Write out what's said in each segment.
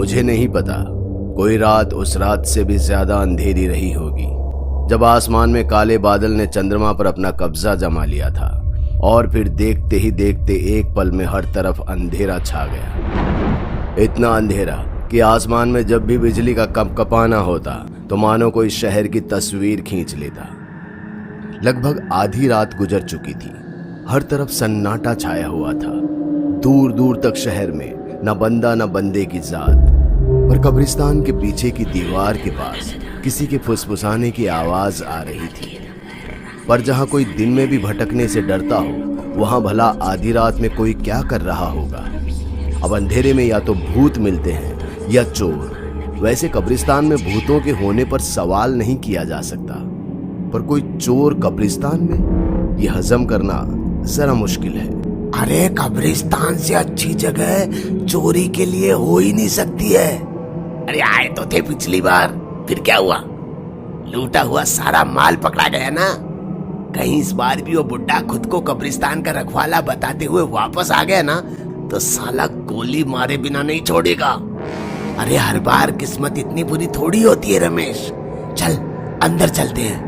मुझे नहीं पता, कोई रात उस रात से भी ज्यादा अंधेरी रही होगी जब आसमान में काले बादल ने चंद्रमा पर अपना कब्जा जमा लिया था और फिर देखते ही देखते एक पल में हर तरफ अंधेरा छा गया। इतना अंधेरा कि आसमान में जब भी बिजली का कंपकपाना होता तो मानो कोई शहर की तस्वीर खींच लेता। लगभग आधी रात गुजर चुकी थी, हर तरफ सन्नाटा छाया हुआ था। दूर दूर तक शहर में न बंदा न बंदे की जात, पर कब्रिस्तान के पीछे की दीवार के पास किसी के फुसफुसाने की आवाज आ रही थी। पर जहां कोई दिन में भी भटकने से डरता हो, वहां भला आधी रात में कोई क्या कर रहा होगा। अब अंधेरे में या तो भूत मिलते हैं या चोर। वैसे कब्रिस्तान में भूतों के होने पर सवाल नहीं किया जा सकता, पर कोई चोर कब्रिस्तान में, यह हजम करना जरा मुश्किल है। अरे कब्रिस्तान से अच्छी जगह चोरी के लिए हो ही नहीं सकती है। अरे आए तो थे पिछली बार, फिर क्या हुआ? लूटा हुआ सारा माल पकड़ा गया ना। कहीं इस बार भी वो बुड्ढा खुद को कब्रिस्तान का रखवाला बताते हुए वापस आ गया ना तो साला गोली मारे बिना नहीं छोड़ेगा। अरे हर बार किस्मत इतनी बुरी थोड़ी होती है रमेश। चल अंदर चलते हैं।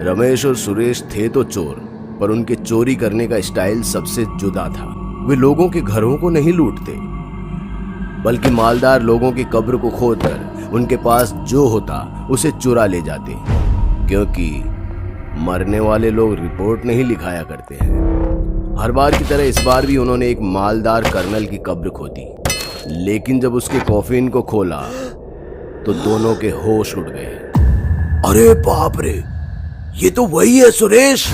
रमेश और सुरेश थे तो चोर, पर उनके चोरी करने का स्टाइल सबसे जुदा था। वे लोगों के घरों को नहीं लूटते, बल्कि मालदार लोगों की कब्र को खोदकर उनके पास जो होता उसे चुरा ले जाते, क्योंकि मरने वाले लोग रिपोर्ट नहीं लिखाया करते हैं। हर बार की तरह इस बार भी उन्होंने एक मालदार कर्नल की कब्र खोदी, लेकिन जब उसके कॉफिन को खोला तो दोनों के होश उड़ गए। अरे बाप रे, ये तो वही है सुरेश।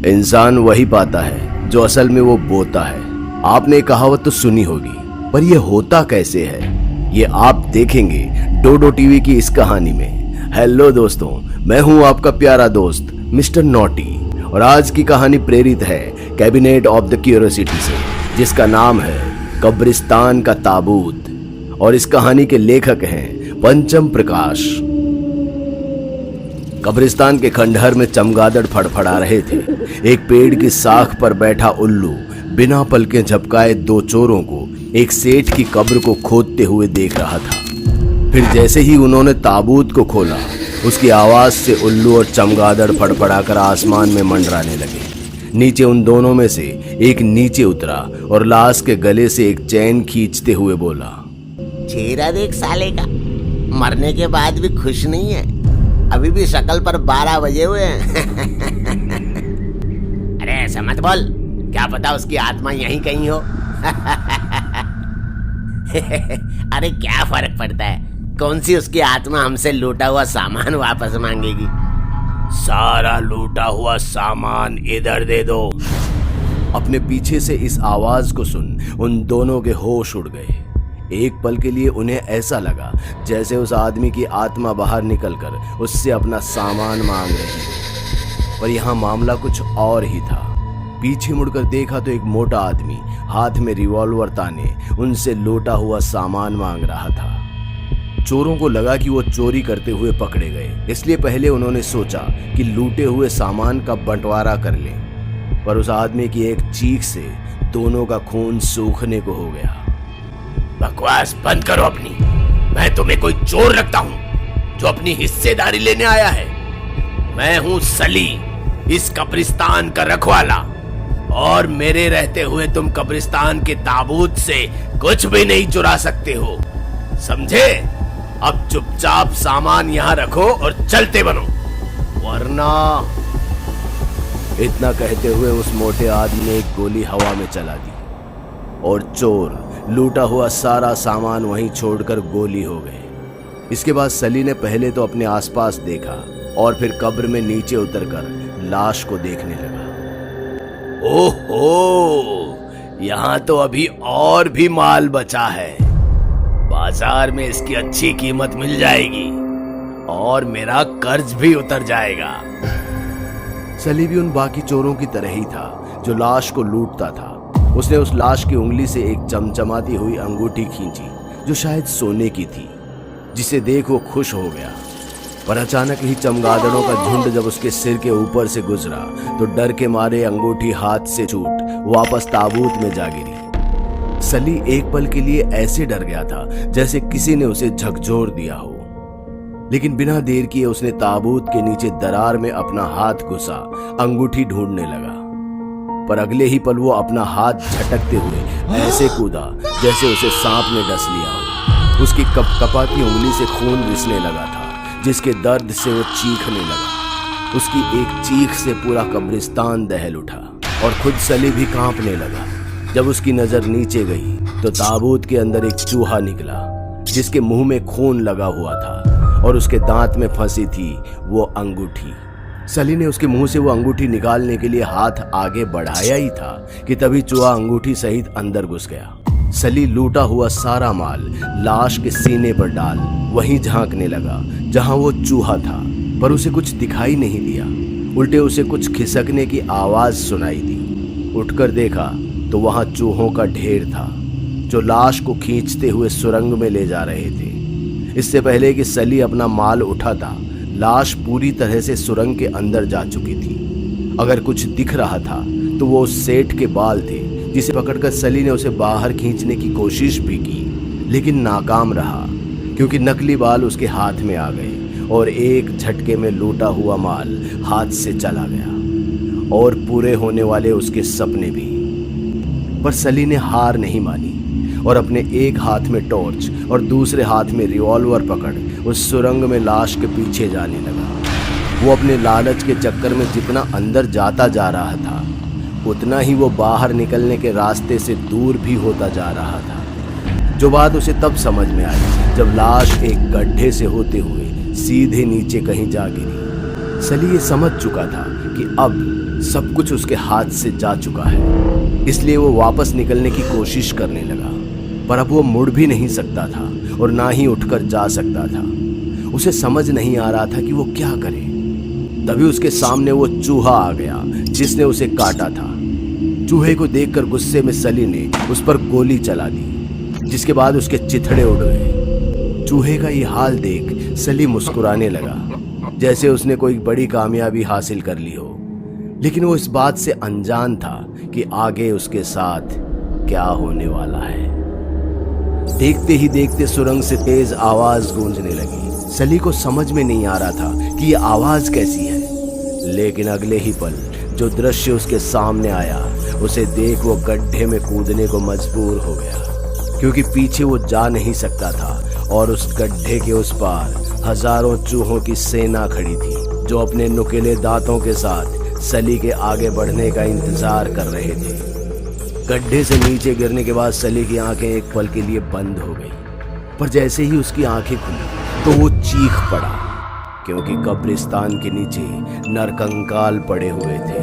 इंसान वही पाता है जो असल में वो बोता है। आपने कहावत तो सुनी होगी, पर यह होता कैसे है ये आप देखेंगे डोडो टीवी की इस कहानी में। हेलो दोस्तों, मैं हूं आपका प्यारा दोस्त मिस्टर नॉटी, और आज की कहानी प्रेरित है कैबिनेट ऑफ द क्यूरियोसिटी से, जिसका नाम है कब्रिस्तान का ताबूत। और इस कहानी के लेखक हैं पंचम प्रकाश। कब्रिस्तान के खंडहर में चमगादड़ फड़फड़ा रहे थे। एक पेड़ की साख पर बैठा उल्लू बिना पलकें झपकाए दो चोरों को एक सेठ की कब्र को खोदते हुए देख रहा था। फिर जैसे ही उन्होंने ताबूत को खोला, उसकी आवाज से उल्लू और चमगादड़ फड़फड़ाकर आसमान में मंडराने लगे। नीचे उन दोनों में से एक नीचे उतरा और लाश के गले से एक चैन खींचते हुए बोला, चेहरा देख साले का, मरने के बाद भी खुश नहीं है। अभी भी शक्ल पर 12 बजे हुए हैं। अरे ऐसा मत बोल, क्या पता उसकी आत्मा यहीं कहीं हो। अरे क्या फर्क पड़ता है, कौन सी उसकी आत्मा हमसे लूटा हुआ सामान वापस मांगेगी। सारा लूटा हुआ सामान इधर दे दो। अपने पीछे से इस आवाज को सुन उन दोनों के होश उड़ गए। एक पल के लिए उन्हें ऐसा लगा जैसे उस आदमी की आत्मा बाहर निकलकर उससे अपना सामान मांग रही है, पर यहाँ मामला कुछ और ही था। पीछे मुड़कर देखा तो एक मोटा आदमी हाथ में रिवॉल्वर ताने उनसे लूटा हुआ सामान मांग रहा था। चोरों को लगा कि वो चोरी करते हुए पकड़े गए, इसलिए पहले उन्होंने सोचा कि लूटे हुए सामान का बंटवारा कर लें, पर उस आदमी की एक चीख से दोनों का खून सूखने को हो गया। बकवास बंद करो अपनी। मैं तुम्हें कोई चोर लगता हूं जो अपनी हिस्सेदारी लेने आया है? मैं हूं सली, इस कब्रिस्तान का रखवाला, और मेरे रहते हुए तुम कब्रिस्तान के ताबूत से कुछ भी नहीं चुरा सकते हो, समझे? अब चुपचाप सामान यहाँ रखो और चलते बनो, वरना। इतना कहते हुए उस मोटे आदमी ने एक गोली हवा में चला दी और चोर लूटा हुआ सारा सामान वहीं छोड़कर गोली हो गए। इसके बाद सली ने पहले तो अपने आसपास देखा और फिर कब्र में नीचे उतरकर लाश को देखने लगा। ओहो, यहाँ तो अभी और भी माल बचा है। बाजार में इसकी अच्छी कीमत मिल जाएगी और मेरा कर्ज भी उतर जाएगा। सली भी उन बाकी चोरों की तरह ही था जो लाश को लूटता था। उसने उस लाश की उंगली से एक चमचमाती हुई अंगूठी खींची जो शायद सोने की थी, जिसे देख वो खुश हो गया। पर अचानक ही चमगादड़ों का झुंड जब उसके सिर के ऊपर से गुजरा तो डर के मारे अंगूठी हाथ से छूट वापस ताबूत में जा गिरी। सली एक पल के लिए ऐसे डर गया था जैसे किसी ने उसे झकझोर दिया हो, लेकिन बिना देर किए उसने ताबूत के नीचे दरार में अपना हाथ घुसा अंगूठी ढूंढने लगा। पर अगले ही पल वो अपना हाथ झटकते हुए ऐसे कूदा जैसे उसे सांप ने डस लिया हो। उसकी कपकपाती उंगली से खून रिसने लगा था, जिसके दर्द से वो चीखने लगा। उसकी एक चीख से पूरा कब्रिस्तान दहल उठा और खुद सली भी कांपने लगा। जब उसकी नजर नीचे गई तो ताबूत के अंदर एक चूहा निकला, जिसके मुंह में खून लगा हुआ था और उसके दांत में फंसी थी वो अंगूठी। सली ने उसके मुंह से वो अंगूठी निकालने के लिए हाथ आगे बढ़ाया ही था कि तभी चूहा अंगूठी सहित अंदर घुस गया। सली लूटा हुआ सारा माल लाश के सीने पर डाल वहीं झांकने लगा जहां वो चूहा था, पर उसे कुछ दिखाई नहीं दिया। उल्टे उसे कुछ खिसकने की आवाज सुनाई दी। उठकर देखा तो वहां चूहों का ढेर था जो लाश को खींचते हुए सुरंग में ले जा रहे थे। इससे पहले कि सली अपना माल उठाता, लाश पूरी तरह से सुरंग के अंदर जा चुकी थी। अगर कुछ दिख रहा था तो वो उस सेठ के बाल थे, जिसे पकड़कर सली ने उसे बाहर खींचने की कोशिश भी की, लेकिन नाकाम रहा क्योंकि नकली बाल उसके हाथ में आ गए और एक झटके में लूटा हुआ माल हाथ से चला गया और पूरे होने वाले उसके सपने भी। पर सली ने हार नहीं मानी और अपने एक हाथ में टॉर्च और दूसरे हाथ में रिवॉल्वर पकड़ उस सुरंग में लाश के पीछे जाने लगा। वो अपने लालच के चक्कर में जितना अंदर जाता जा रहा था, उतना ही वो बाहर निकलने के रास्ते से दूर भी होता जा रहा था। जो बात उसे तब समझ में आई जब लाश एक गड्ढे से होते हुए सीधे नीचे कहीं जा गिरी। सली ये समझ चुका था कि अब सब कुछ उसके हाथ से जा चुका है, इसलिए वो वापस निकलने की कोशिश करने लगा। पर अब वो मुड़ भी नहीं सकता था और ना ही उठकर जा सकता था। उसे समझ नहीं आ रहा था कि वो क्या करे। तभी उसके सामने वो चूहा आ गया जिसने उसे काटा था। चूहे को देखकर गुस्से में सली ने उस पर गोली चला दी, जिसके बाद उसके चिथड़े उड़ गए। चूहे का ये हाल देख सली मुस्कुराने लगा, जैसे उसने कोई बड़ी कामयाबी हासिल कर ली हो। लेकिन वो इस बात से अनजान था कि आगे उसके साथ क्या होने वाला है। देखते ही देखते सुरंग से तेज आवाज गूंजने लगी। सली को समझ में नहीं आ रहा था कि ये आवाज कैसी है, लेकिन अगले ही पल जो दृश्य उसके सामने आया उसे देख वो गड्ढे में कूदने को मजबूर हो गया, क्योंकि पीछे वो जा नहीं सकता था और उस गड्ढे के उस पार हजारों चूहों की सेना खड़ी थी, जो अपने नुकीले दांतों के साथ सली के आगे बढ़ने का इंतजार कर रहे थे। गड्ढे से नीचे गिरने के बाद सली की आंखें एक पल के लिए बंद हो गई, पर जैसे ही उसकी आंखें खुली तो वो चीख पड़ा, क्योंकि कब्रिस्तान के नीचे नरकंकाल पड़े हुए थे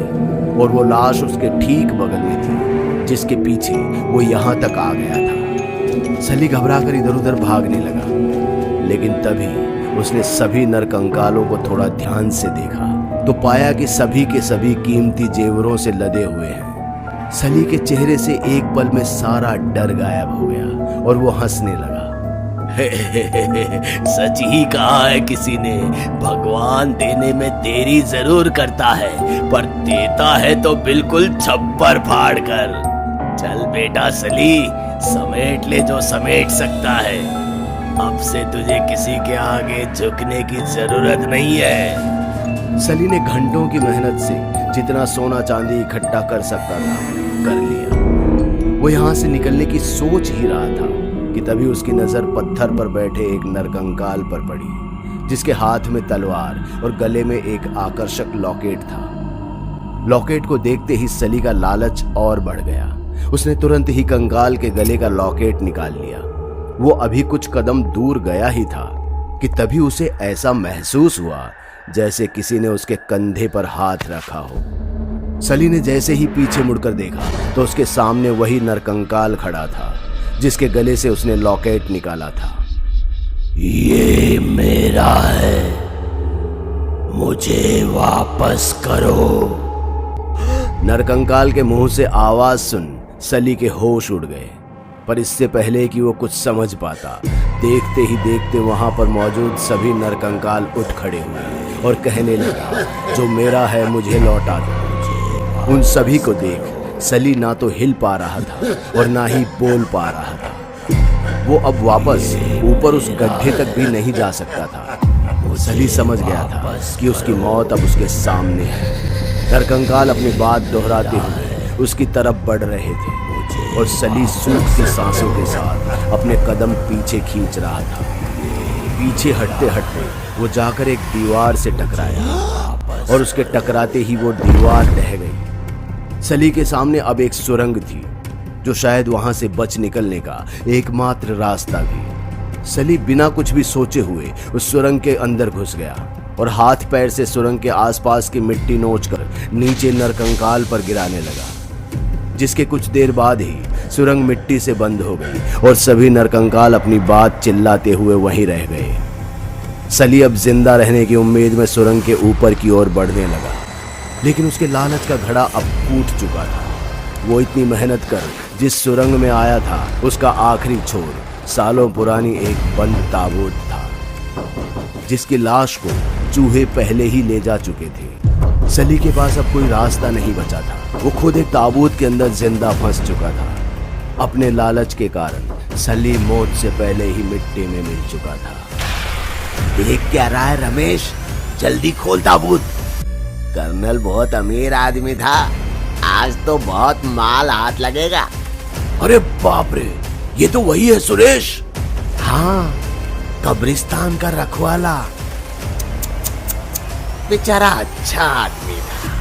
और वो लाश उसके ठीक बगल में थी, जिसके पीछे वो यहाँ तक आ गया था। सली घबराकर इधर उधर भागने लगा, लेकिन तभी उसने सभी नरकंकालों को थोड़ा ध्यान से देखा तो पाया कि सभी के सभी कीमती जेवरों से लदे हुए हैं। सली के चेहरे से एक पल में सारा डर गायब हो गया और वो हंसने लगा। सच ही कहा है किसी ने, भगवान देने में देरी जरूर करता है, पर देता है तो बिल्कुल छप्पर फाड़ कर। चल बेटा सली, समेट ले जो समेट सकता है। अब से तुझे किसी के आगे झुकने की जरूरत नहीं है। सली ने घंटों की मेहनत से जितना सोना चांदी इकट्ठा कर सकता था कर लिया। वो यहाँ से निकलने की सोच ही रहा था कि तभी उसकी नजर पत्थर पर बैठे एक नरकंकाल पर पड़ी, जिसके हाथ में तलवार और गले में एक आकर्षक लॉकेट था। लॉकेट को देखते ही सली का लालच और बढ़ गया। उसने तुरंत ही कंकाल के गले का लॉकेट निकाल लिया। वो अभी कुछ कदम दूर गया ही था कि तभी उसे ऐसा महसूस हुआ जैसे किसी ने उसके कंधे पर हाथ रखा हो। सली ने जैसे ही पीछे मुड़कर देखा तो उसके सामने वही नरकंकाल खड़ा था, जिसके गले से उसने लॉकेट निकाला था। ये मेरा है, मुझे वापस करो। नरकंकाल के मुंह से आवाज सुन सली के होश उड़ गए। पर इससे पहले कि वो कुछ समझ पाता, देखते ही देखते वहां पर मौजूद सभी नरकंकाल उठ खड़े हुए और कहने लगा, जो मेरा है मुझे लौटा दो। उन सभी को देख सली ना तो हिल पा रहा था और ना ही बोल पा रहा था। वो अब वापस ऊपर उस गड्ढे तक भी नहीं जा सकता था। सली समझ गया था कि उसकी मौत अब उसके सामने है। नरकंकाल अपनी बात दोहराते हुए उसकी तरफ बढ़ रहे थे और सली सूखती सांसों के साथ अपने कदम पीछे खींच रहा था। पीछे हटते हटते वो जाकर एक दीवार से टकराया और उसके टकराते ही वो दीवार ढह गई। सली के सामने अब एक सुरंग थी जो शायद वहां से बच निकलने का एकमात्र रास्ता थी। सली बिना कुछ भी सोचे हुए उस सुरंग के अंदर घुस गया और हाथ पैर से सुरंग के आसपास की मिट्टी नोचकर नीचे नरकंकाल पर गिराने लगा, जिसके कुछ देर बाद ही सुरंग मिट्टी से बंद हो गई और सभी नरकंकाल अपनी बात चिल्लाते हुए वहीं रह गए। सली अब जिंदा रहने की उम्मीद में सुरंग के ऊपर की ओर बढ़ने लगा, लेकिन उसके लालच का घड़ा अब फूट चुका था। वो इतनी मेहनत कर जिस सुरंग में आया था उसका आखिरी छोर सालों पुरानी एक बंद ताबूत था, जिसकी लाश को चूहे पहले ही ले जा चुके थे। सली के पास अब कोई रास्ता नहीं बचा था। वो खुद एक ताबूत के अंदर जिंदा फंस चुका था। अपने लालच के कारण सली मौत से पहले ही मिट्टी में मिल चुका था। देख क्या रहा है रमेश, जल्दी खोल ताबूत। कर्नल बहुत अमीर आदमी था, आज तो बहुत माल हाथ लगेगा। अरे बाप रे, ये तो वही है सुरेश। हाँ, कब्रिस्तान का रखवाला। बेचारा अच्छा आदमी था।